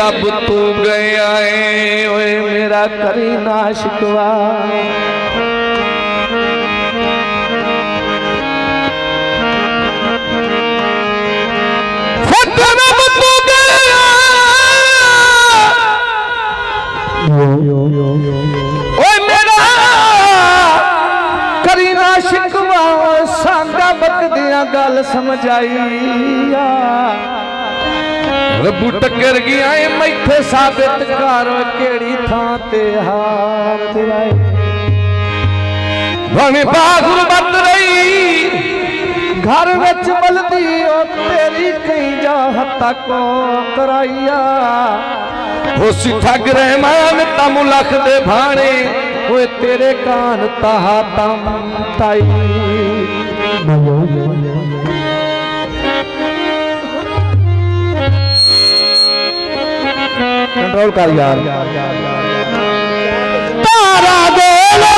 रब तू गया है ओए मेरा करी ना शिकवा। ओए मेरा करी ना शिकवा सांगा बकदियां गल समझ आई रब्बू टक्कर गया है मैथे साबित कर केड़ी थां ते हार तेरा भावे बागुर बन रही घर विच बलदी ओ तेरी कई जा हत्ता को कराइया हो ठग रहमान तम लख दे भाणे ओए तेरे कान ताहा तम ताई। कंट्रोल कर यार तारा बोलो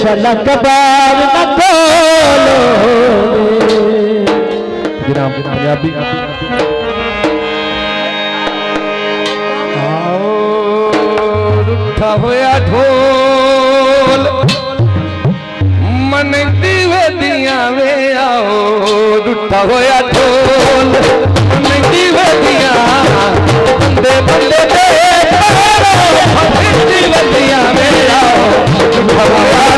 शलक बार न खोलो जनाब पंजाबी आओ रूठा होया ढोल मन दीवे दिया वे आओ रूठा होया ढोल मन दीवे दिया बंदे बंदे दे दीवे दिया वे आओ रूठा होया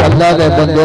अल्लाह के बंदे